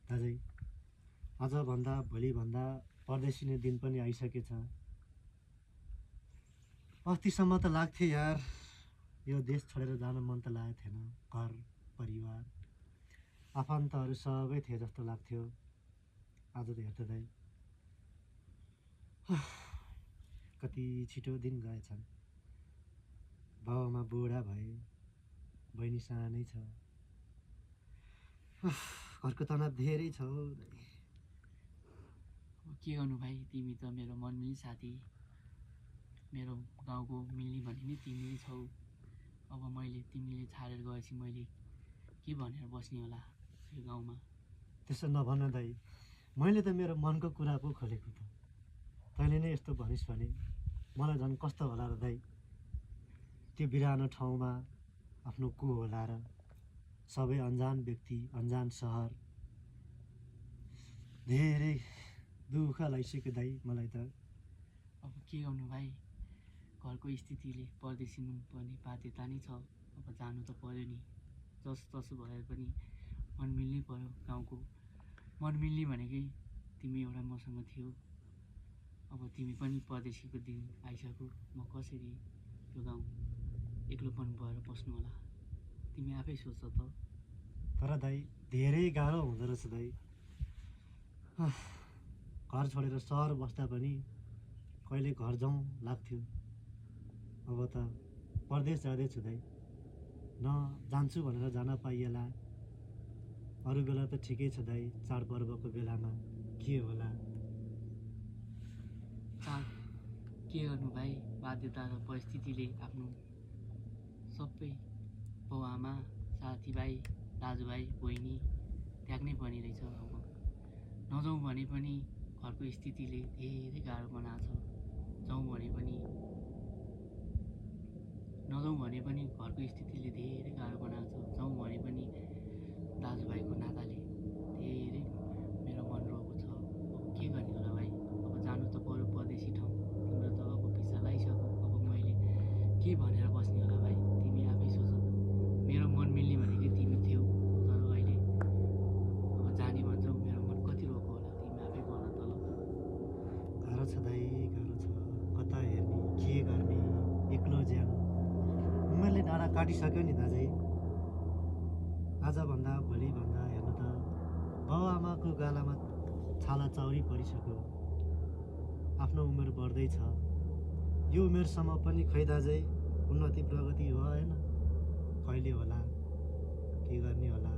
दाजै आजभन्दा भोलिभन्दा परदेशिने दिन पनि आइसकेछ। अस्तिसम्म त लाग्थ्यो यार यो देश छोडेर जान मन त लागेको थिएन। घर परिवार आफन्तहरू सबै थिए जस्तो लाग्थ्यो। आज त हेर्दा दाइ कति छिटो दिन गएछन्। बाबामा बुढा भए, बहिनी सानै छ। घरको तनाव धेरै छ हौ दाइ। के गर्नु भाइ, तिमी त मेरो मनमिल्ने साथी, मेरो गाउँको मिल्ने भने नि तिमी नै छौ। अब मैले तिमीले छाडेर गएपछि मैले के भनेर बस्ने होला यो गाउँमा। त्यसो नभन दाइ, मैले त मेरो मनको कुरा पो खोलेको त। तैँले नै यस्तो भनिस् भने मलाई झन् कस्तो होला र दाइ। त्यो बिरानो ठाउँमा आफ्नो को होला र, सबै अन्जान व्यक्ति, अन्जान सहर। धेरै दुःख लागिसक्यो दाइ मलाई त। अब के गर्नु भाइ, घरको स्थितिले परदेशिनु पर्ने बाध्यता नै छ। अब जानु त पर्यो नि। जस तसो भए पनि मन मिल्नै पर्यो। गाउँको मन मिल्ने भनेकै तिमी एउटा मसँग थियो। अब तिमी पनि परदेशीको दिन आइसक्यो। म कसरी यो गाउँ एक्लोपन भएर बस्नु होला, तिमी आफै सोच त। तर दाइ धेरै गाह्रो हुँदो रहेछ दाइ। घर छोडेर सहर बस्दा पनि कहिले घर जाउँ लाग्थ्यो। अब त परदेश जाँदैछु दाइ। न जान्छु भनेर जान पाइएला। अरू बेला त ठिकै छ दाइ, चाडपर्वको बेलामा के होला। के गर्नु भाइ, बाध्यता र परिस्थितिले आफ्नो सबै बाउआमा, साथीभाइ, दाजुभाइ, बहिनी त्याग्नै पर्ने रहेछ। अब नजाउँ भने पनि घरको स्थितिले धेरै गाह्रो बनाएको छ। जाउँ भने पनि नजाउँ भने पनि घरको स्थितिले धेरै गाह्रो बनाएको छ। जाउँ भने पनि दाजुभाइको नाताले धेरै मेरो मन रोएको छ। अब के गर्ने होला भाइ, अब जानु त पर्यो परदेशी ठाउँ। तिम्रो त अब भिसा लगाइसक्यो। अब मैले के भनेर बस्ने होला भाइ, तिमी आफै सोच। मेरो मन मिल्ने भनेकै तिमी थियौ, तर अहिले अब जाने भन्छौ, मेरो मन कति रोएको होला तिमी आफै भन त ल। गाह्रो छ दाइ, गाह्रो छ। कता हेर्ने, के गर्ने, एक्लो ज्यान। उमेरले डाँडा काटिसक्यो नि दाजै। आजभन्दा भोलिभन्दा हेर्नु त बाबुआमाको गालामा छाला चाउरी परिसक्यो। आफ्नो उमेर बढ्दैछ। यो उमेरसम्म पनि खै दाजै उन्नति प्रगति भएन। कहिले होला, के गर्ने होला।